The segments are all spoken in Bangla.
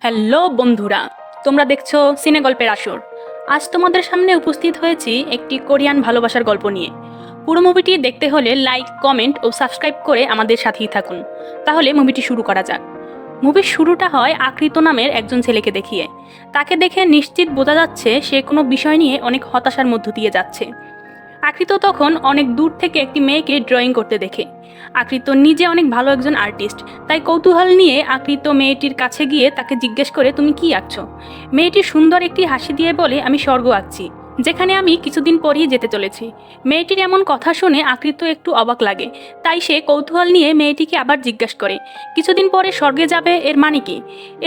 হ্যালো বন্ধুরা, তোমরা দেখছো সিনে গল্পের আসর। আজ তোমাদের সামনে উপস্থিত হয়েছি একটি কোরিয়ান ভালোবাসার গল্প নিয়ে। পুরো মুভিটি দেখতে হলে লাইক, কমেন্ট ও সাবস্ক্রাইব করে আমাদের সাথেই থাকুন। তাহলে মুভিটি শুরু করা যাক। মুভির শুরুটা হয় আকৃত নামের একজন ছেলেকে দেখিয়ে। তাকে দেখে নিশ্চিত বোঝা যাচ্ছে সে কোনো বিষয় নিয়ে অনেক হতাশার মধ্য দিয়ে যাচ্ছে। আকৃত তখন অনেক দূর থেকে একটি মেয়েকে ড্রয়িং করতে দেখে। আকৃত নিজে অনেক ভালো একজন আর্টিস্ট, তাই কৌতূহল নিয়ে আকৃত মেয়েটির কাছে গিয়ে তাকে জিজ্ঞেস করে, তুমি কি আঁকছো? মেয়েটি সুন্দর একটি হাসি দিয়ে বলে, আমি স্বর্গ আঁকছি, যেখানে আমি কিছুদিন পরেই যেতে চলেছি। মেয়েটির এমন কথা শুনে আকৃত একটু অবাক লাগে, তাই সে কৌতূহল নিয়ে মেয়েটিকে আবার জিজ্ঞাসা করে, কিছুদিন পরে স্বর্গে যাবে, এর মানে কি?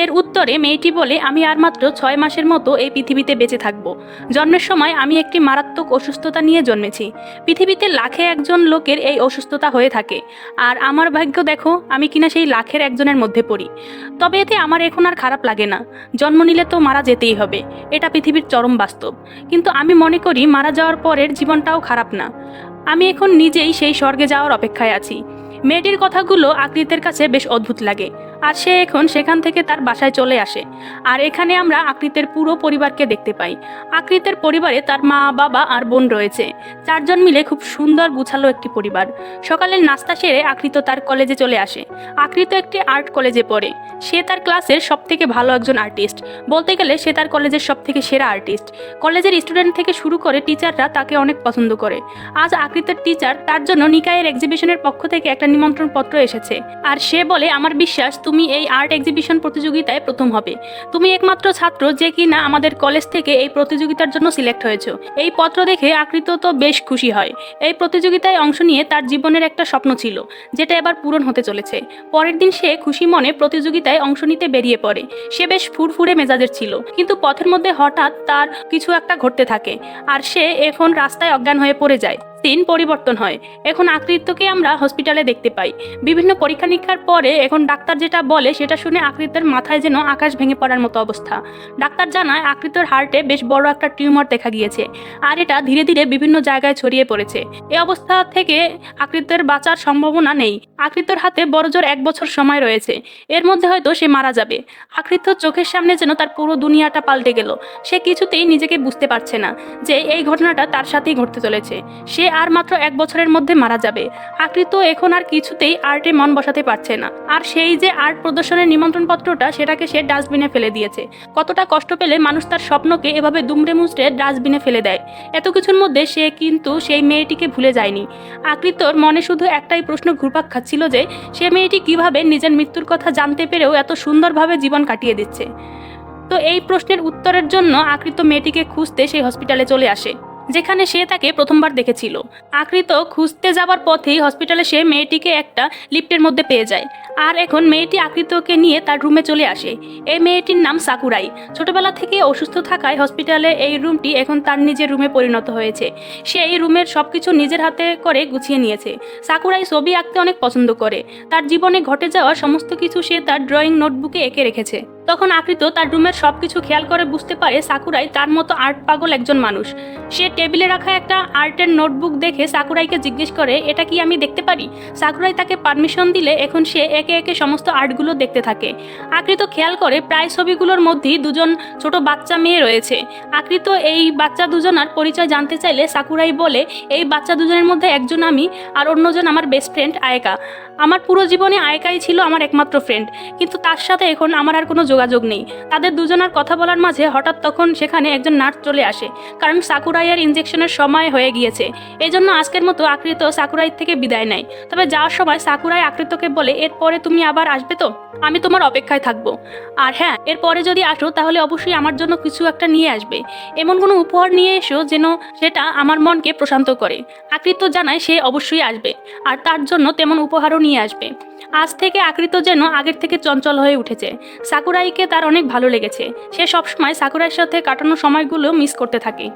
এর উত্তরে মেয়েটি বলে, আমি আর মাত্র 6 মাসের মতো এই পৃথিবীতে বেঁচে থাকব। জন্মের সময় আমি একটি মারাত্মক অসুস্থতা নিয়ে জন্মেছি। পৃথিবীতে লাখে একজন লোকের এই অসুস্থতা হয়ে থাকে, আর আমার ভাগ্য দেখো, আমি কিনা সেই লাখের একজনের মধ্যে পড়ি। তবে এতে আমার এখন আর খারাপ লাগে না। জন্ম নিলে তো মারা যেতেই হবে, এটা পৃথিবীর চরম বাস্তব। কিন্তু আমি মনে করি মারা যাওয়ার পরের জীবনটাও খারাপ না। আমি এখন নিজেই সেই স্বর্গে যাওয়ার অপেক্ষায় আছি। মেয়েটির কথাগুলো আকৃতের কাছে বেশ অদ্ভুত লাগে, আর সে এখন সেখান থেকে তার বাসায় চলে আসে। আর এখানে আমরা আকৃতের পুরো পরিবারকে দেখতে পাই। আকৃতের পরিবারে তার মা, বাবা আর বোন রয়েছে। 4 জন মিলে খুব সুন্দর গুছালো একটি পরিবার। সকালের নাস্তা সেরে আকৃত তার কলেজে চলে আসে। আকৃত একটি আর্ট কলেজে পড়ে। সে তার ক্লাসের সব থেকে ভালো একজন আর্টিস্ট, বলতে গেলে সে তার কলেজের সব থেকে সেরা আর্টিস্ট। কলেজের স্টুডেন্ট থেকে শুরু করে টিচাররা তাকে অনেক পছন্দ করে। আজ আকৃতের টিচার তার জন্য নিকায়ের এক্সিবিশনের পক্ষ থেকে একটা নিমন্ত্রণ পত্র এসেছে, আর সে বলে, আমার বিশ্বাস তুমি এই আর্ট এক্সিবিশন প্রতিযোগিতায় প্রথম হবে। তুমি একমাত্র ছাত্র যে কিনা আমাদের কলেজ থেকে এই প্রতিযোগিতার জন্য সিলেক্ট হয়েছো। এই পত্র দেখে আকৃত তো বেশ খুশি হয়। এই প্রতিযোগিতায় অংশ নিয়ে তার জীবনের একটা স্বপ্ন ছিল, যেটা এবার পূরণ হতে চলেছে। পরের দিন সে খুশি মনে প্রতিযোগিতায় অংশ নিতে বেরিয়ে পড়ে। সে বেশ ফুরফুরে মেজাজের ছিল, কিন্তু পথের মধ্যে হঠাৎ তার কিছু একটা ঘটতে থাকে, আর সে এখন রাস্তায় অজ্ঞান হয়ে পড়ে যায়। দিন পরিবর্তন হয়। এখন আকৃতকে আমরা হসপিটালে দেখতে পাই। বিভিন্ন পরীক্ষা নিরীক্ষার পরে এখন ডাক্তার যেটা বলে সেটা শুনে আকৃতের মাথায় যেন আকাশ ভেঙে পড়ার মতো অবস্থা। ডাক্তার জানায় আকৃতর হার্টে বেশ বড় একটা টিউমার দেখা গিয়েছে, আর এটা ধীরে ধীরে বিভিন্ন জায়গায় ছড়িয়ে পড়েছে। এই অবস্থা থেকে আকৃতের বাঁচার সম্ভাবনা নেই। আকৃতর হাতে বড়জোর 1 বছর সময় রয়েছে, এর মধ্যে হয়তো সে মারা যাবে। আকৃত চোখের সামনে যেন তার পুরো দুনিয়াটা পাল্টে গেল। সে কিছুতেই নিজেকে বুঝতে পারছে না যে এই ঘটনাটা তার সাথেই ঘটতে চলেছে। সে আর মাত্র 1 বছরের মধ্যে মারা যাবে। আকৃত এখন আর কিছুতেই আর্টে মন বসাতে পারছে না। আর সেই যে আর্ট প্রদর্শনের নিমন্ত্রণ পত্রটা, সেটাকে সে ডাস্টবিনে ফেলে দিয়েছে। কতটা কষ্ট পেলে মানুষ তার স্বপ্নকে এভাবে দুমড়ে মুচড়ে ডাস্টবিনে ফেলে দেয়। এত কিছুর মধ্যে সে কিন্তু সেই মেয়েটিকে ভুলে যায়নি। আকৃতর মনে শুধু একটাই প্রশ্ন ঘুরপাক খাচ্ছিল যে সে মেয়েটি কিভাবে নিজের মৃত্যুর কথা জানতে পেরেও এত সুন্দরভাবে জীবন কাটিয়ে দিচ্ছে। তো এই প্রশ্নের উত্তরের জন্য আকৃত মেয়েটিকে খুঁজতে সেই হসপিটালে চলে আসে, যেখানে সে তাকে প্রথমবার দেখেছিল। আকৃত খুঁজতে যাবার পথেই হসপিটালে সে মেয়েটিকে একটা লিফটের মধ্যে পেয়ে যায়, আর এখন মেয়েটি আকৃতকে নিয়ে তার রুমে চলে আসে। এই মেয়েটির নাম সাকুরাই। ছোটবেলা থেকে অসুস্থ থাকায় হসপিটালে এই রুমটি এখন তার নিজের রুমে পরিণত হয়েছে। সে এই রুমের সবকিছু নিজের হাতে করে গুছিয়ে নিয়েছে। সাকুরাই ছবি আঁকতে অনেক পছন্দ করে। তার জীবনে ঘটে যাওয়া সমস্ত কিছু সে তার ড্রয়িং নোটবুকে এঁকে রেখেছে। তখন আকৃত তার রুমের সবকিছু খেয়াল করে বুঝতে পারে সাকুরাই তার মতো আর্ট পাগল একজন মানুষ। সে টেবিলে রাখা একটা আর্টের নোটবুক দেখে সাকুরাইকে জিজ্ঞেস করে, এটা কি আমি দেখতে পারি? সাকুরাই তাকে পারমিশন দিলে এখন সে একে একে সমস্ত আর্টগুলো দেখতে থাকে। আকৃত খেয়াল করে প্রায় ছবিগুলোর মধ্যেই 2জন ছোট বাচ্চা মেয়ে রয়েছে। আকৃত এই বাচ্চা দুজনার পরিচয় জানতে চাইলে সাকুরাই বলে, এই বাচ্চা দুজনের মধ্যে একজন আমি, আর অন্যজন আমার বেস্ট ফ্রেন্ড আয়েকা। আমার পুরো জীবনে আয়েকাই ছিল আমার একমাত্র ফ্রেন্ড, কিন্তু তার সাথে এখন আমার আর কোনো যোগাযোগ নেই। তাদের দুজনের কথা বলার মাঝে হঠাৎ তখন সেখানে একজন নার্স চলে আসে, কারণ সাকুরাইয়ের ইনজেকশনের সময় হয়ে গিয়েছে। এই জন্য আজকের মতো আকৃত সাকুরাই থেকে বিদায় নেয়। তবে যাওয়ার সময় সাকুরাই আকৃতকে বলে, এরপরে তুমি আবার আসবে তো? আমি তোমার অপেক্ষায় থাকবো। আর হ্যাঁ, এরপরে যদি আসো তাহলে অবশ্যই আমার জন্য কিছু একটা নিয়ে আসবে। এমন কোনো উপহার নিয়ে এসো যেন সেটা আমার মনকে প্রশান্ত করে। আকৃত জানায় সে অবশ্যই আসবে, আর তার জন্য তেমন উপহারও নিয়ে আসবে। আজ থেকে আকৃত যেন আগের থেকে চঞ্চল হয়ে উঠেছে। সাকুরাইকে তার অনেক ভালো লেগেছে। সে সবসময় সাকুরাইয়ের সাথে কাটানো সময়গুলো মিস করতে থাকে।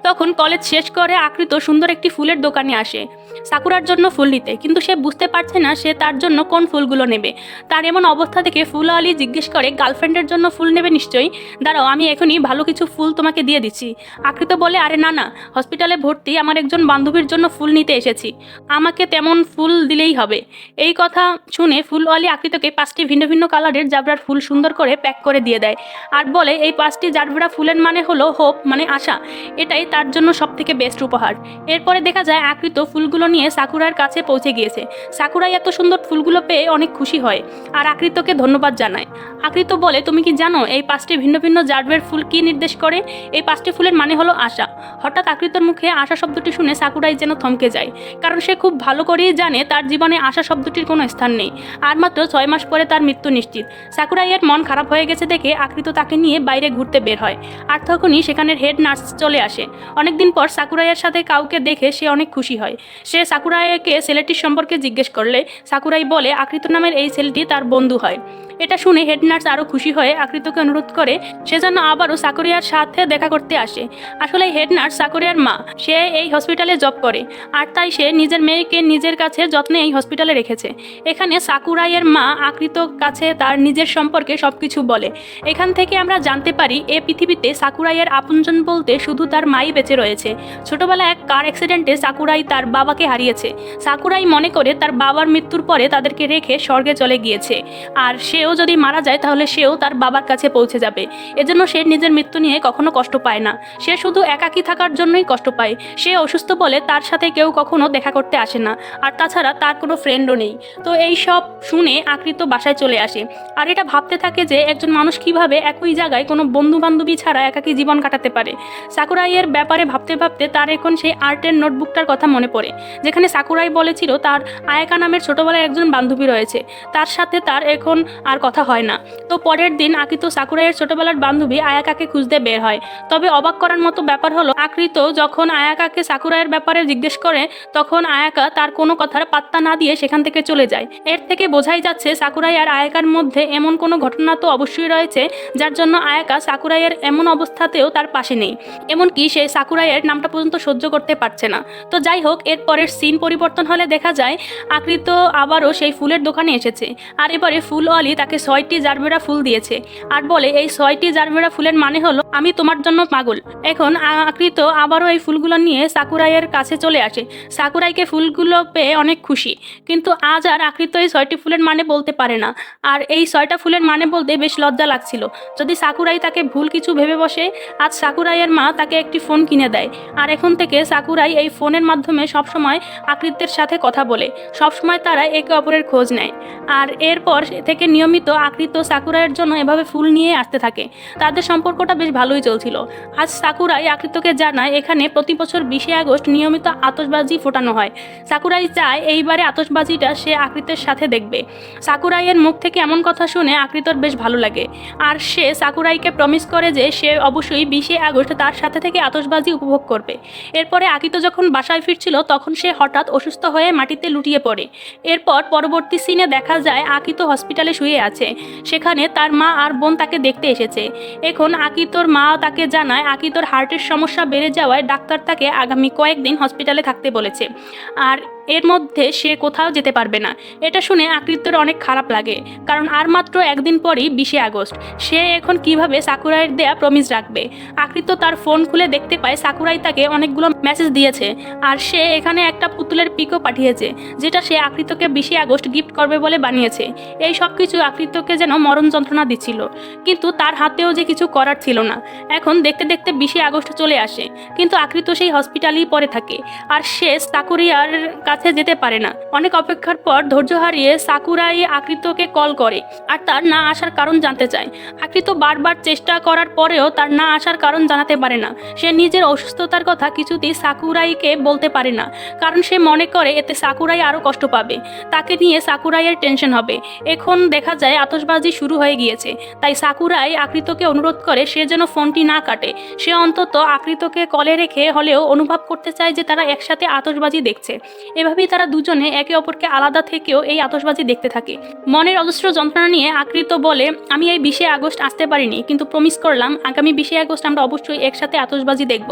তখন কলেজ শেষ করে আকৃত সুন্দর একটি ফুলের দোকানে আসে সাকুরার জন্য ফুল নিতে, কিন্তু সে বুঝতে পারছে না সে তার জন্য কোন ফুলগুলো নেবে। তার এমন অবস্থা দেখে ফুলওয়ালি জিজ্ঞেস করে, গার্লফ্রেন্ডের জন্য ফুল নেবে নিশ্চয়ই, দাঁড়াও আমি এখনই ভালো কিছু ফুল তোমাকে দিয়ে দিচ্ছি। আকৃত বলে, আরে না না, হসপিটালে ভর্তি আমার একজন বান্ধবীর জন্য ফুল নিতে এসেছি, আমাকে তেমন ফুল দিলেই হবে। এই কথা শুনে ফুলওয়ালি আকৃতকে 5টি ভিন্ন ভিন্ন কালারের জাবরার ফুল সুন্দর করে প্যাক করে দিয়ে দেয় আর বলে, এই 5টি জাবরা ফুলের মানে হলো হোপ, মানে আশা, এটাই তার জন্য সবথেকে বেস্ট উপহার। এরপরে দেখা যায় আকৃত ফুলগুলো নিয়ে সাকুরার কাছে পৌঁছে গিয়েছে। সাকুরাই এত সুন্দর ফুলগুলো পেয়ে অনেক খুশি হয় আর আকৃতকে ধন্যবাদ জানায়। আকৃত বলে, তুমি কি জানো এই 5টি ভিন্ন ভিন্ন জারবের ফুল কি নির্দেশ করে? এই 5টি ফুলের মানে হলো আশা। হঠাৎ আকৃতর মুখে আশা শব্দটি শুনে সাকুরাই যেন থমকে যায়, কারণ সে খুব ভালো করেই জানে তার জীবনে আশা শব্দটির কোনো স্থান নেই। আর মাত্র 6 মাস পরে তার মৃত্যু নিশ্চিত। সাকুরাইয়ের মন খারাপ হয়ে গেছে দেখে আকৃত তাকে নিয়ে বাইরে ঘুরতে বের হয় আর তখনই সেখানের হেড নার্স চলে আসে। অনেকদিন পর সাকুরাইয়ের সাথে কাউকে দেখে সে অনেক খুশি হয়। সে সাকুরাইকে ছেলেটির সম্পর্কে জিজ্ঞেস করলে সাকুরাই বলে আকৃত নামের এই ছেলেটি তার বন্ধু হয়। এটা শুনে হেড নার্স আরও খুশি হয়ে আকৃতকে অনুরোধ করে সে যেন আবারও সাকুরিয়ার সাথে দেখা করতে আসে। আসলে হেড নার্স সাকুরিয়ার মা, সে এই হসপিটালে জব করে আর তাই সে নিজের মেয়েকে নিজের কাছে যত্নে এই হসপিটালে রেখেছে। এখানে সাকুরাইয়ের মা আকৃতর কাছে তার নিজের সম্পর্কে সবকিছু বলে। এখান থেকে আমরা জানতে পারি এ পৃথিবীতে সাকুরাইয়ের আপনজন বলতে শুধু তার মাই বেঁচে রয়েছে। ছোটবেলায় এক কার অ্যাক্সিডেন্টে সাকুরাই তার বাবাকে হারিয়েছে। সাকুরাই মনে করে তার বাবার মৃত্যুর পরে তাদেরকে রেখে স্বর্গে চলে গিয়েছে আর সেও যদি মারা যায় তাহলে সেও তার বাবার কাছে পৌঁছে যাবে। এজন্য সে নিজের মৃত্যু নিয়ে কখনো কষ্ট পায় না, সে শুধু একাকী থাকার জন্যই কষ্ট পায়। সে অসুস্থ বলে তার সাথে কেউ কখনো দেখা করতে আসে না আর তাছাড়া তার কোনো ফ্রেন্ডও নেই। তো এই সব শুনে আকৃত বাসায় চলে আসে আর এটা ভাবতে থাকে যে একজন মানুষ কিভাবে একই জায়গায় কোনো বন্ধু বান্ধবী ছাড়া একাকী জীবন কাটাতে পারে। সাকুরাইয়ের ব্যাপারে ভাবতে ভাবতে তার এখন সেই আর্টের নোটবুকটার কথা মনে পড়ে, যেখানে সাকুরাই বলেছিল তার আয়াকা নামের ছোটবেলায় একজন বান্ধবী রয়েছে, তার সাথে তার এখন আর কথা হয় না। তো পরের দিন আকৃত সাকুরাইয়ের ছোটবেলার বান্ধবী আয়াকাকে খুঁজতে বের হয়। তবে অবাক করার মতো ব্যাপার হলো আকৃত যখন আয়াকাকে সাকুরাইয়ের ব্যাপারে জিজ্ঞেস করে তখন আয়াকা তার কোনো কথার পাত্তা না দিয়ে সেখান থেকে চলে যায়। এর থেকে বোঝাই যাচ্ছে সাকুরাই আর আয়াকার মধ্যে এমন কোনো ঘটনা তো অবশ্যই রয়েছে যার জন্য আয়াকা সাকুরাইয়ের এমন অবস্থাতেও তার পাশে নেই, এমনকি সে সাকুরাইয়ের নামটা পর্যন্ত সহ্য করতে পারছে না। তো যাই হোক, এর পরের সিন পরিবর্তন হলে দেখা যায় আকৃত আবারও সেই ফুলের দোকানে এসেছে আর এবারে ফুলওয়ালি তাকে 6টি জারবেরা ফুল দিয়েছে আর বলে এই 6টি জারবেরা ফুলের মানে হলো আমি তোমার জন্য পাগল। এখন আকৃত আবারও এই ফুলগুলো নিয়ে সাকুরাইয়ের কাছে চলে আসে। সাকুরাইকে ফুলগুলো পেয়ে অনেক খুশি, কিন্তু আজ আর আকৃত এই 6টি ফুলের মানে বলতে পারে না আর এই 6টা ফুলের মানে বলতে বেশ লজ্জা লাগছিল। যদি সাকুরাই তাকে ভুল কিছু ভেবে বসে। আজ সাকুরাইয়ের মা তাকে একটি ফোন কিনে দেয় আর এখন থেকে সাকুরাই এই ফোনের মাধ্যমে সবসময় আকৃতের সাথে কথা বলে, সবসময় তারা একে অপরের খোঁজ নেয় আর এরপর থেকে নিয়মিত আকৃত সাকুরাইয়ের জন্য এভাবে ফুল নিয়ে আসতে থাকে। তাদের সম্পর্কটা বেশ ভালোই চলছিল। আজ সাকুরাই আকৃতকে জানায় এখানে প্রতি বছর 20শে আগস্ট নিয়মিত আতশবাজি ফোটানো হয়। সাকুরাই চায় এইবারে আতশবাজিটা সে আকৃতের সাথে দেখবে। সাকুরাইয়ের মুখ থেকে এমন কথা শুনে আকৃতর বেশ ভালো লাগে আর সে সাকুরাইকে প্রমিস করে যে সে অবশ্যই 20শে আগস্ট তার সাথে থেকে আতশবাজি উপভোগ করবে। এরপরে আকৃত যখন বাসায় ফিরছিল তখন সে হঠাৎ অসুস্থ হয়ে মাটিতে লুটিয়ে পড়ে। এরপর পরবর্তী সিনে দেখা যায় আকৃত হসপিটালে শুয়ে আছে, সেখানে তার মা আর বোন তাকে দেখতে এসেছে। এখন আকৃতর মা তাকে জানায় আকৃতর হার্টের সমস্যা বেড়ে যাওয়ায় ডাক্তার তাকে আগামী কয়েকদিন হসপিটালে থাকতে বলেছে আর এর মধ্যে সে কোথাও যেতে পারবে না। এটা শুনে আকৃতর অনেক খারাপ লাগে, কারণ আর মাত্র একদিন পরই 20শে আগস্ট। সে এখন কিভাবে সাকুরাইয়ের দেয়া প্রমিস রাখবে। আকৃত তার ফোন খুলে দেখতে পায় সাকুরাই তাকে অনেকগুলো মেসেজ দিয়েছে আর সে এখানে একটা পুতুলের পিকও পাঠিয়েছে যেটা সে আকৃতকে 20শে আগস্ট গিফট করবে বলে বানিয়েছে। এই সব কিছু আকৃতকে যেন মরণ যন্ত্রণা দিচ্ছিল, কিন্তু তার হাতেও যে কিছু করার ছিল না। এখন দেখতে দেখতে 20শে আগস্ট চলে আসে, কিন্তু আকৃত সেই হসপিটালেই পড়ে থাকে আর সে সাকুরিয়ার কাছে যেতে পারে না। অনেক অপেক্ষার পর ধৈর্য হারিয়ে সাকুরাই আকৃতকে কল করে আর তার না আসার কারণ জানতে চায়। আকৃত বারবার চেষ্টা করার পরেও তার না আসার কারণ জানাতে পারে না। সে নিজের অসুস্থতার কথা কিছুতেই সাকুরাইকে বলতে পারে না, কারণ সে মনে করে এতে সাকুরাই আরও কষ্ট পাবে, তাকে নিয়ে সাকুরাইয়ের টেনশন হবে। এখন দেখা যায় আতশবাজি শুরু হয়ে গিয়েছে, তাই সাকুরাই আকৃতকে অনুরোধ করে সে যেন ফোনটি না কাটে। সে অন্তত আকৃতকে কলে রেখে হলেও অনুভব করতে চায় যে তারা একসাথে আতশবাজি দেখছে। এভাবেই তারা দুজনে একে অপরকে আলাদা থেকেও এই আতশবাজি দেখতে থাকে। মনের অজস্র যন্ত্রণা নিয়ে আকৃত বলে আমি এই 20শে আগস্ট আসতে পারিনি, কিন্তু প্রমিস করলাম আগামী 20শে আগস্ট আমরা অবশ্যই একসাথে আতশবাজি দেখব।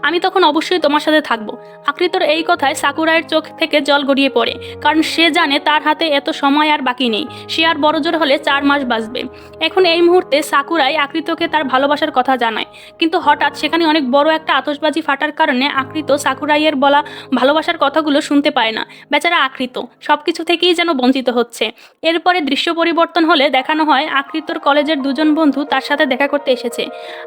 আমি তখন অবশ্যই তোমার সাথে থাকবো। আকৃতর এই কথায় সাকুরাইয়ের চোখ থেকে জল গড়িয়ে পড়ে, কারণ সে জানে তার হাতে এত সময় আর বাকি নেই। সে আর বড়জোর হলে 4 মাস বাঁচবে। এখন এই মুহূর্তে সাকুরাই আকৃতকে তার ভালোবাসার কথা জানায়, কিন্তু হঠাৎ সেখানে অনেক বড় একটা আতশবাজি ফাটার কারণে আকৃত সাকুরাইয়ের বলা ভালোবাসার কথাগুলো শুনতে পায় না। বেচারা আকৃত সবকিছু থেকেই যেন বঞ্চিত হচ্ছে। এরপরে দৃশ্য পরিবর্তন হলে দেখানো হয় আকৃতর কলেজের 2 জন বন্ধু তার সাথে দেখা করতে এসেছে।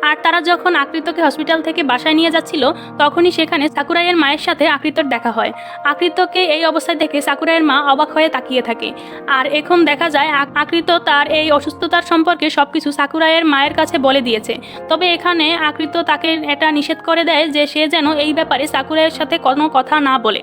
আর তারা যখন আকৃতকে হসপিটাল থেকে বাসায় নিয়ে যাচ্ছিল, তখনই সেখানে সাকুরাইয়ের মায়ের সাথে আকৃতর দেখা হয়। আকৃতকে এই অবস্থায় দেখে সাকুরাইয়ের মা অবাক হয়ে তাকিয়ে থাকে। আর এখন দেখা যায় আকৃত তার এই অসুস্থতার সম্পর্কে সবকিছু সাকুরাইয়ের মায়ের কাছে বলে দিয়েছে। তবে এখানে আকৃত তাকে এটা নিষেধ করে দেয় যে সে যেন এই ব্যাপারে সাকুরাইয়ের সাথে কোনো কথা না বলে।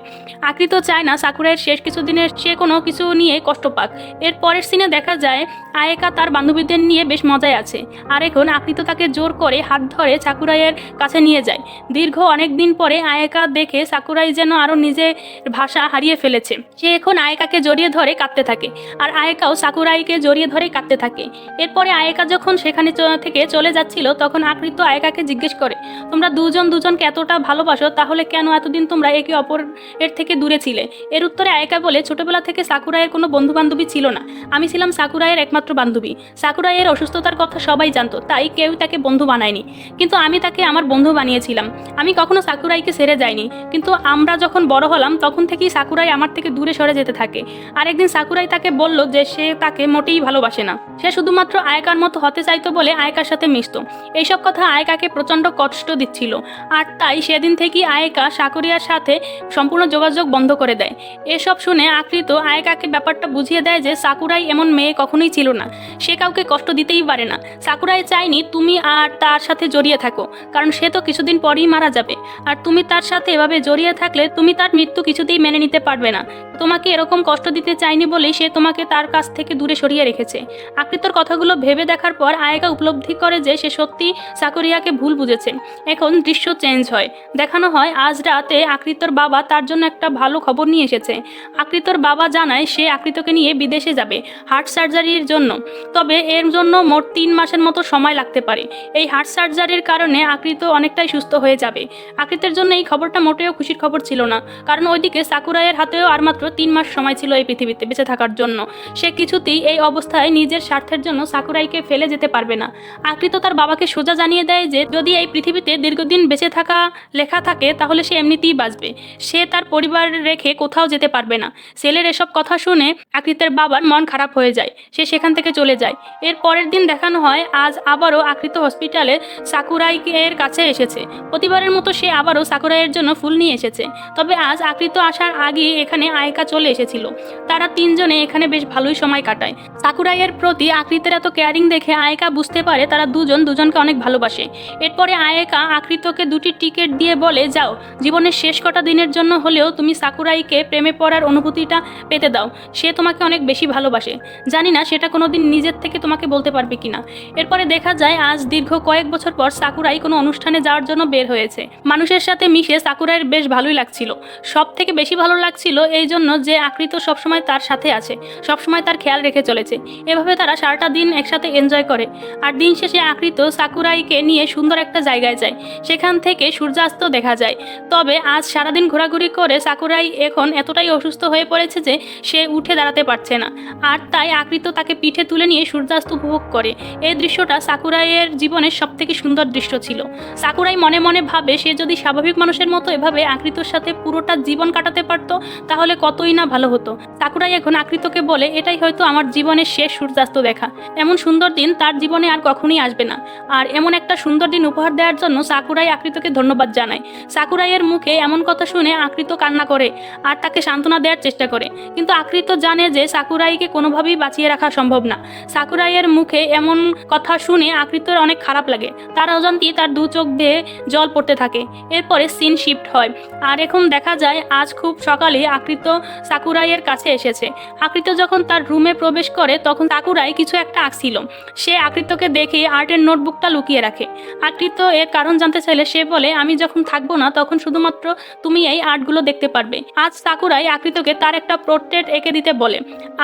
আকৃত চায় না সাকুরাইয়ের শেষ কিছুদিনের সে কোনো কিছু নিয়ে কষ্ট পাক। এর পরের সিনে দেখা যায় আয়েকা তার বান্ধবীদের নিয়ে বেশ মজায় আছে। আর এখন আকৃত তাকে জোর করে হাত ধরে সাকুরাইয়ের কাছে নিয়ে যায়। দীর্ঘ অনেক দিন পরে আয়েকা দেখে সাকুরাই যেন আরও নিজের ভাষা হারিয়ে ফেলেছে। সে এখন আয়েকাকে জড়িয়ে ধরে কাঁদতে থাকে, আর আয়েকাও সাকুরাইকে জড়িয়ে ধরে কাঁদতে থাকে। এরপরে আয়েকা যখন সেখানে থেকে চলে যাচ্ছিল, তখন আকৃত আয়েকাকে জিজ্ঞেস করে, তোমরা দুজনকে এতটা ভালোবাসো, তাহলে কেন এতদিন তোমরা একে অপরের থেকে দূরে ছিলে? এর উত্তরে আয়েকা বলে, ছোটবেলা থেকে সাকুরাইয়ের কোনো বন্ধু বান্ধবী ছিল না। আমি ছিলাম সাকুরাইয়ের একমাত্র বান্ধবী। সাকুরাইয়ের অসুস্থতার কথা সবাই জানতো, তাই কেউ তাকে বন্ধু বানায়নি, কিন্তু আমি তাকে আমার বন্ধু বানিয়েছিলাম। আমি কখনো সাকুরাইকে ছেড়ে যাইনি, কিন্তু আমরা যখন বড় হলাম তখন থেকেই সাকুরাই আমার থেকে দূরে সরে যেতে থাকে। আর একদিন সাকুরাই তাকে বলল যে সে তাকে মোটেই ভালোবাসে না, সে শুধুমাত্র আয়েকার মতো হতে চাইতো বলে আয়েকার সাথে মিশতো। এইসব কথা আয়েকাকে প্রচণ্ড কষ্ট দিচ্ছিল, আর তাই সেদিন থেকেই আয়েকা সাকুরিয়ার সাথে সম্পূর্ণ যোগাযোগ বন্ধ করে দেয়। এসব শুনে আকৃত আয়েকাকে ব্যাপারটা বুঝিয়ে দেয় যে সাকুরাই এমন মেয়ে কখনোই ছিল না, সে কাউকে কষ্ট দিতেই পারে না। সাকুরাই চায়নি তুমি আর তার সাথে জড়িয়ে থাকো, কারণ সে তো কিছুদিন পরেই মারা যাবে, আর তুমি তার সাথে এভাবে জড়িয়ে থাকলে তুমি তার মৃত্যু কিছুতেই মেনে নিতে পারবে না। তোমাকে এরকম কষ্ট দিতে চায়নি বলেই সে তোমাকে তার কাছ থেকে দূরে সরিয়ে রেখেছে। আকৃতর কথাগুলো ভেবে দেখার পর আয়েকা উপলব্ধি করে যে সে সত্যি সাকুরিয়াকে ভুল বুঝেছে। এখন দৃশ্য চেঞ্জ হয়, দেখানো হয় আজ রাতে আকৃতর বাবা তার জন্য একটা ভালো খবর নিয়ে এসেছে। আকৃতর বাবা জানায় সে আকৃতকে নিয়ে বিদেশে যাবে হার্ট সার্জারির জন্য, তবে এর জন্য মোট 3 মাসের মতো সময় লাগতে পারে। এই হার্ট সার্জারির কারণে আকৃত অনেকটাই সুস্থ হয়ে যাবে। আকৃতের জন্য এই খবরটা মোটেও খুশির খবর ছিল না, কারণ ওইদিকে সাকুরাইয়ের হাতেও আর মাত্র 3 মাস সময় ছিল এই পৃথিবীতে বেঁচে থাকার জন্য। সে কিছুতেই এই অবস্থায় নিজের স্বার্থের জন্য সাকুরাইকে ফেলে যেতে পারবে না। আকৃত তার বাবাকে সোজা জানিয়ে দেয় যে যদি এই পৃথিবীতে দীর্ঘদিন বেঁচে থাকা লেখা থাকে তাহলে সে এমনিতেই বাঁচবে, সে তার পরিবার রেখে কোথাও যেতে পারবে না। ছেলের এসব কথা শুনে আকৃতের বাবার মন খারাপ হয়ে যায়, সে সেখান থেকে চলে যায়। এর পরের দিন দেখানো হয় আজ আবারও আকৃত হসপিটালে সাকুরাইয়ের কাছে এসেছে। প্রতিবারের মতো সে আবারও সাকুরাইয়ের জন্য ফুল নিয়ে এসেছে। তবে আজ আকৃত আসার আগে এখানে আয়েকা চলে এসেছিল। তারা 3 জনে এখানে বেশ ভালোই সময় কাটায়। সাকুরাইয়ের প্রতি আকৃতের এত কেয়ারিং দেখে আয়েকা বুঝতে পারে তারা দুজনকে অনেক ভালোবাসে। এরপরে আয়েকা আকৃতকে 2টি টিকিট দিয়ে বলে, যাও, জীবনের শেষ কটা দিনের জন্য হলেও তুমি সাকুরাইকে প্রেমে পড়ার অনুভূতিটা পেতে দাও। সে তোমাকে অনেক বেশি ভালোবাসে, জানি না সেটা কোনোদিন নিজের থেকে তোমাকে বলতে পারবে কিনা। এরপরে দেখা যায় আজ দীর্ঘ কয়েক বছর পর সাকুরাই কোনো অনুষ্ঠানে যাওয়ার জন্য বের হয়েছে। মানুষের সাথে মিশে সাকুরাইয়ের বেশ ভালোই লাগছিল। সব থেকে বেশি ভালো লাগছিল এই জন্য যে আকৃত সবসময় তার সাথে আছে, সবসময় তার খেয়াল রেখে চলেছে। এভাবে তারা সারাটা দিন একসাথে এনজয় করে। আর দিন শেষে আকৃত সাকুরাইকে নিয়ে সুন্দর একটা জায়গায় যায়, সেখান থেকে সূর্যাস্ত দেখা যায়। তবে আজ সারাদিন ঘোরাঘুরি করে সাকুরাই এখন এতটাই অসুস্থ হয়ে পড়েছে যে সে উঠে দাঁড়াতে পারছে না, আর তাই আকৃত তাকে পিঠে তুলে নিয়ে সূর্যাস্ত উপভোগ করে। এই দৃশ্যটা সাকুরাইয়ের জীবনের সবথেকে সুন্দর দৃশ্য ছিল। সাকুরাই মনে মনে ভাবে সে যদি স্বাভাবিক মানুষের মতো এভাবে আকৃতর সাথে পুরোটা জীবন কাটাতে পারতো তাহলে কতই না ভালো হতো। সাকুরাই এখন আকৃতকে বলে, এটাই হয়তো আমার জীবনের শেষ সূর্যাস্ত দেখা। এমন সুন্দর দিন তার জীবনে আর কখনোই আসবে না। আর এমন একটা সুন্দর দিন উপহার দেওয়ার জন্য সাকুরাই আকৃতকে ধন্যবাদ জানায়। সাকুরাইয়ের মুখে এমন কথা শুনে আকৃত কান্না করে আর তাকে সান্ত্বনা দেওয়ার চেষ্টা করে, কিন্তু আকৃত জানে যে সাকুরাইকে কোনোভাবেই বাঁচিয়ে রাখা সম্ভব না। সাকুরাইয়ের মুখে এমন কথা শুনে আকৃতর অনেক খারাপ লাগে, তার অজান্তেই তার 2 চোখ দিয়ে জল পড়তে থাকে। এরপরে সিন শিফট হয়, আর এখন দেখা যায় আজ খুব সকালে আকৃত সাকুরাইয়ের কাছে এসেছে। আকৃত যখন তার রুমে প্রবেশ করে তখন সাকুরাই কিছু একটা আঁকছিল। সে আকৃতকে দেখে আর্টের নোটবুকটা লুকিয়ে রাখে। আকৃত এর কারণ জানতে চাইলে সে বলে, আমি যখন থাকবো না তখন শুধুমাত্র তুমি এই আর্টগুলো দেখতে পারবে। আজ সাকুরাই আকৃতকে তার একটা পোর্ট্রেট এঁকে দিতে বলে,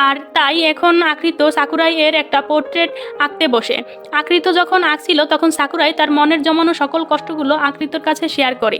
আর তাই এখন আকৃত সাকুরাই এর একটা পোর্ট্রেট আঁকতে বসে। আকৃত যখন আঁকছিল তখন সাকুরাই তার মনের জমানো সকল কষ্টগুলো আকৃতর কাছে শেয়ার করে।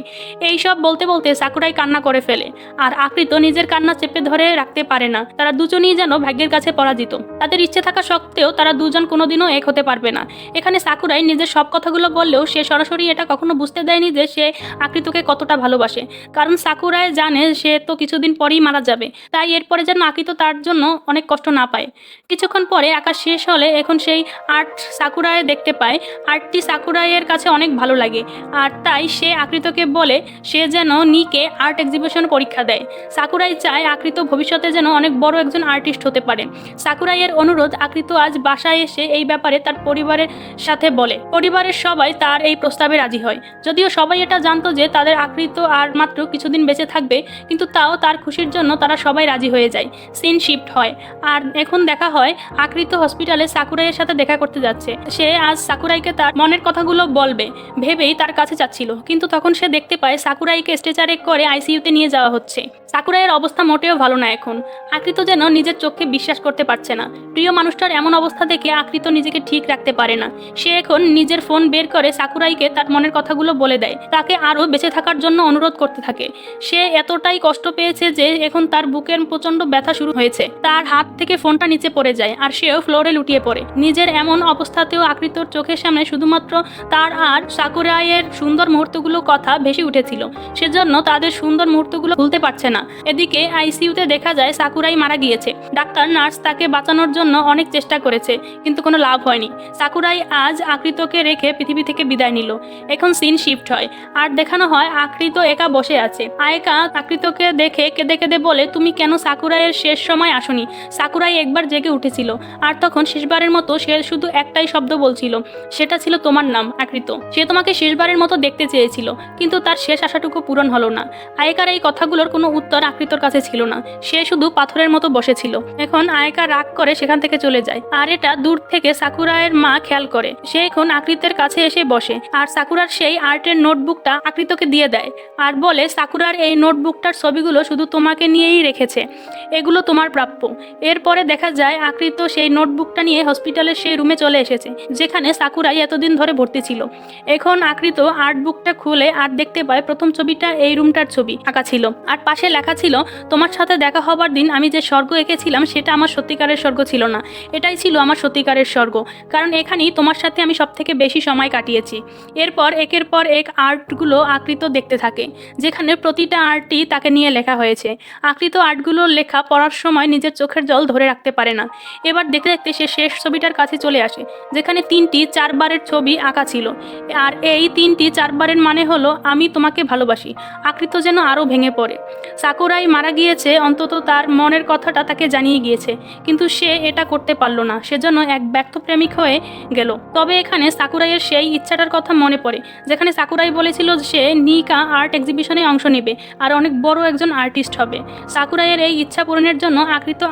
এই সব বলতে বলতে সাকুরাই কান্না করে ফেলে, আর আকৃত নিজের কান্না চেপে ধরে রাখতে পারে না। তারা দুজনেই যেন ভাগ্যের কাছে পরাজিত। তাদের ইচ্ছে থাকা সত্ত্বেও তারা দুজন কোনোদিনও এক হতে পারবে না। এখানে সাকুরাই নিজের সব কথাগুলো বললেও সে সরাসরি এটা কখনো বুঝতে দেয়নি যে সে আকৃতকে কতটা ভালোবাসে, কারণ সাকুরাই জানে সে তো কিছুদিন পরেই মারা যাবে, তাই এরপরে যেন আকৃত তার জন্য অনেক কষ্ট না পায়। কিছুক্ষণ পরে আকাশ শেষ হলে এখন সেই আর্ট সাকুরাই দেখতে পায়। আর্টটি সাকুরাইয়ের কাছে অনেক ভালো লাগে, আর তাই সে আকৃতকে বলে সে যেন নিকে আর্ট এক্সিবিশন পরীক্ষা দেয়। সাকুরাই চায় আকৃত ভবিষ্যতে যেন অনেক বড় একজন আর্টিস্ট হতে পারে। সাকুরাইয়ের অনুরোধ আকৃত আজ বাসায় এসে এই ব্যাপারে তার পরিবারের সাথে বলে। পরিবারের সবাই তার এই প্রস্তাবে রাজি হয়, যদিও সবাই এটা জানতো যে তাদের আকৃত আর মাত্র কিছুদিন বেঁচে থাকবে, কিন্তু তাও তার খুশির জন্য তারা সবাই রাজি হয়ে যায়। সিন শিফট হয়, আর এখন দেখা হয় আকৃত হসপিটালে সাকুরাইয়ের সাথে দেখা করতে যাচ্ছে। সে আজ সাকুরাইকে তার মনের কথাগুলো বলবে ভেবেই তার কাছে যাচ্ছিল, কিন্তু তখন সে দেখতে পায় সাকুরাইকে স্ট্রেচারে করে আইসিইউতে নিয়ে যাওয়া হচ্ছে। সাকুরাইয়ের অবস্থা মোটেও ভালো না এখন। আকৃত যেন নিজের চোখকে বিশ্বাস করতে পারছে না। প্রিয় মানুষটার এমন অবস্থা দেখে আকৃত নিজেকে ঠিক রাখতে পারে না। সে এখন নিজের ফোন বের করে সাকুরাইকে তার মনের কথাগুলো বলে দেয়, তাকে আরও বেঁচে থাকার জন্য অনুরোধ করতে থাকে। সে এতটাই কষ্ট পেয়েছে যে এখন তার বুকের প্রচন্ড ব্যথা শুরু হয়েছে। তার হাত থেকে ফোনটা নিচে পড়ে যায়, আর সেও ফ্লোরে লুটিয়ে পড়ে। নিজের এমন অবস্থাতেও আকৃতর চোখের সামনে শুধুমাত্র তার আর সাকুরাইয়ের সুন্দর মুহূর্তগুলো কথা ভেসে উঠেছিল, সেজন্য তাদের সুন্দর মুহূর্তগুলো ভুলতে পারছে না। এদিকে আইসিইউতে দেখা যায় সাকুরাই মারা গিয়েছে। ডাক্তার নার্স তাকে বাঁচানোর জন্য অনেক চেষ্টা করেছে, কিন্তু কোনো লাভ হয়নি। সাকুরাই আজ আকৃতকে রেখে পৃথিবী থেকে বিদায় নিল। এখন সিন শিফট হয়, আর দেখানো হয় আকৃত একা বসে আছে। আয়েকা আকৃতকে দেখে কেঁদে কেঁদে বলে, তুমি কেন সাকুরাইয়ের শেষ সময় আসনি? সাকুরাই একবার জেগে উঠেছিল, আর তখন শেষবারের মতো সে শুধু একটাই শব্দ বলছিল, সেটা ছিল তোমার নাম আকৃত। সে তোমাকে শেষবারের মতো দেখতে চেয়েছিল, কিন্তু তার শেষ আশাটুকু পূরণ হলো না। আয়েকার এই কথাগুলোর কোনো উত্তর আকৃতর কাছে ছিল না। সে শুধু পাথরের মতো বসেছিল। এখন আয়েকা রাগ করে সেখান থেকে চলে যায়, আর এটা দূর থেকে সাকুরাইয়ের মা খেয়াল করে। সে এখন আকৃতের কাছে এসে বসে, আর সাকুরার সেই আর্টের নোটবুকটা আকৃতকে দিয়ে দেয়, আর বলে সাকুরার এই নোটবুকটার ছবিগুলো শুধু তোমাকে নিয়েই রেখেছে, এগুলো তোমার প্রাপ্য। এরপরে দেখা যায় আকৃত সেই নোটবুকটা নিয়ে হসপিটালের সেই রুমে চলে এসেছে, যেখানে সাকুরাই এতদিন ধরে ভর্তি ছিল। এখন আকৃত আর্ট বুকটা খুলে আর দেখতে পায় প্রথম ছবিটা এই রুমটার ছবি আঁকা ছিল, আর পাশে লেখা ছিল, তোমার সাথে দেখা হবার দিন আমি যে স্বর্গ এঁকেছিলাম সেটা আমার সত্যিকারের স্বর্গ ছিল না, এটাই ছিল আমার সত্যিকারের স্বর্গ, কারণ এখানেই তোমার সাথে আমি সবথেকে বেশি সময় কাটিয়েছি। এরপর একের পর এক আর্টগুলো আকৃত দেখতে থাকে, যেখানে প্রতিটা আর্টই তাকে নিয়ে লেখা হয়েছে। আকৃত আর্টগুলোর লেখা পড়ার সময় নিজের চোখের জল ধরে রাখতে পারে না। এবার দেখতে দেখতে সে শেষ ছবিটার কাছে চলে আসে, যেখানে 3টি 4 বারের ছবি আঁকা ছিল, আর এই 3টি 4 বারের মানে হলো আমি তোমাকে ভালোবাসি। আকৃত যেন আরও ভেঙে পড়ে। সাকুরাই মারা গিয়েছে, অন্তত তার মনের কথাটা তাকে জানিয়ে গিয়েছে, কিন্তু সে এটা করতে পারল না, সেজন্য এক ব্যর্থ প্রেমিক হয়ে গেল। তবে এখানে সাকুরাইয়ের সেই ইচ্ছাটার কথা মনে পড়ে, যেখানে সাকুরাই বলেছিল সে নিকা আর্ট এক্সিবিশনে অংশ নেবে আর অনেক বড় একজন আর্টিস্ট হবে। সাকুরাইয়ের এই ইচ্ছা পূরণের জন্য আকৃত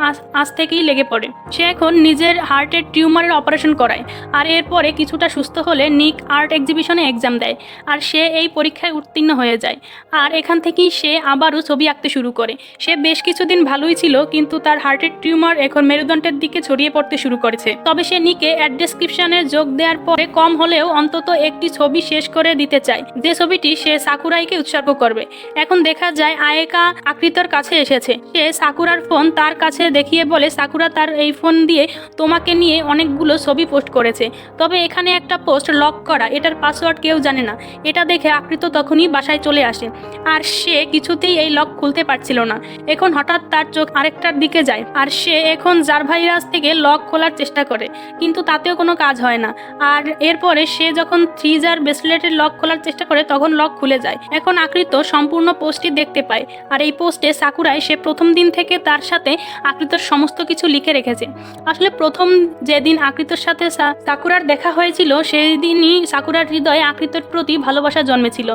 আজ থেকেই লেগে পড়ে। সে এখন নিজের হার্টের টিউমারের অপারেশন করায়, আর এরপরে কিছুটা সুস্থ হলে নিক আর্ট এক্সিবিশনে এক্সাম দেয়, আর সে এই পরীক্ষায় উত্তীর্ণ হয়ে যায়। আর এখান থেকেই সে আবারও ছবি আঁকতে শুরু করে। সে বেশ কিছুদিন ভালোই ছিল, কিন্তু তার হার্টের টিউমার এখন মেরুদণ্ডের দিকে ছড়িয়ে পড়তে শুরু করেছে। তবে সে নিকে অ্যাড ডেসক্রিপশনে যোগ দেওয়ার পরে কম হলেও অন্তত একটি ছবি শেষ করে দিতে চায়, যে ছবিটি সে সাকুরাইকে উৎসর্গ করবে। এখন দেখা যায় আয়েকা আকৃতর কাছে এসেছে। সে সাকুরার ফোন তার কাছে দেখিয়ে বলে, সাকুরা তার এই ফোন দিয়ে তোমাকে নিয়ে অনেকগুলো ছবি পোস্ট করেছে, তবে এখানে একটা পোস্ট লক করা, এটার পাসওয়ার্ড কেউ জানে না। এটা দেখে আকৃত তখনই বাসায় চলে আসে, আর সে কিছুতেই এই লক খুলতে পারছিল না। এখন হঠাৎ তার চোখ আরেকটার দিকে যায়, আর সে এখন জারভাইরাস থেকে লক খোলার চেষ্টা করে, কিন্তু তাতেও কোনো কাজ হয় না। আর এরপরে সে যখন থ্রিজার ব্রেসলেটের লক খোলার চেষ্টা করে তখন লক খুলে যায়। এখন আকৃত সম্পূর্ণ পোস্টটি দেখতে পায়, আর এই পোস্টে সাকুরাই সে প্রথম দিন থেকে তার সাথে আকৃতর সমস্ত কিছু লিখে রেখেছে। আসলে প্রথম যেদিন আকৃতর সাথে সাকুরার দেখা হয়েছিল সেই দিনই সাকুরার হৃদয়ে আকৃতর প্রতি ভালোবাসা জন্মেছিল।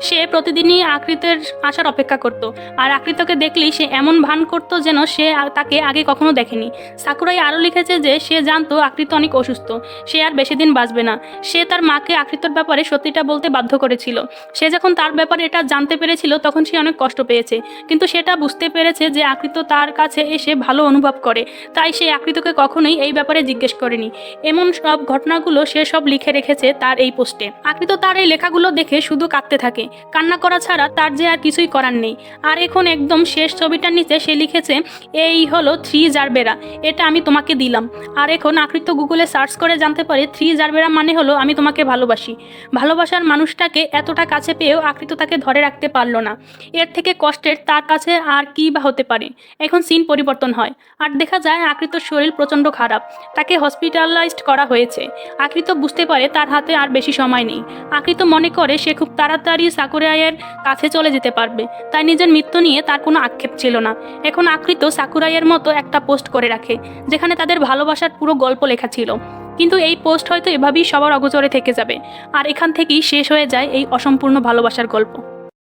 সে প্রতিদিনই আকৃতের আসার অপেক্ষা করত, আর আকৃতকে দেখলেই সে এমন ভান করত যেন সে তাকে আগে কখনো দেখেনি। সাকুরাই আরও লিখেছে যে সে জানতো আকৃত অনেক অসুস্থ, সে আর বেশি দিন বাঁচবে না। সে তার মাকে আকৃতর ব্যাপারে সত্যিটা বলতে বাধ্য করেছিল। সে যখন তার ব্যাপারে এটা জানতে পেরেছিল তখন সে অনেক কষ্ট পেয়েছে, কিন্তু সেটা বুঝতে পেরেছে যে আকৃত তার কাছে এসে ভালো অনুভব করে, তাই সে আকৃতকে কখনোই এই ব্যাপারে জিজ্ঞেস করেনি। এমন সব ঘটনাগুলো সে সব লিখে রেখেছে তার এই পোস্টে। আকৃত তার এই লেখাগুলো দেখে শুধু কাঁদতে থাকে। কান্না করা ছাড়া তার যে আর কিছুই করার নেই। আর এখন একদম শেষ ছবিটার নিচে সে লিখেছে, এই হলো 3 জারবেরা, এটা আমি তোমাকে দিলাম। আর এখন আকৃত গুগলে সার্চ করে জানতে পারে 3 জারবেরা মানে হলো আমি তোমাকে ভালোবাসি। ভালোবাসার মানুষটাকে এতটা কাছে পেয়েও আকৃত তাকে ধরে রাখতে পারলো না। এর থেকে কষ্টের তার কাছে আর কী বা হতে পারে। এখন সিন পরিবর্তন হয় আর দেখা যায় আকৃতর শরীর প্রচণ্ড খারাপ, তাকে হসপিটালাইজড করা হয়েছে। আকৃত বুঝতে পারে তার হাতে আর বেশি সময় নেই। আকৃত মনে করে সে খুব তাড়াতাড়ি সাকুরাইয়ের কাছে চলে যেতে পারবে, তাই নিজের মৃত্যু নিয়ে তার কোনো আক্ষেপ ছিল না। এখন আকৃত সাকুরাইয়ের মতো একটা পোস্ট করে রাখে যেখানে তাদের ভালোবাসার পুরো গল্প লেখা ছিল। কিন্তু এই পোস্ট হয়তো এভাবেই সবার অগোচরে থেকে যাবে, আর এখান থেকেই শেষ হয়ে যায় এই অসম্পূর্ণ ভালোবাসার গল্প।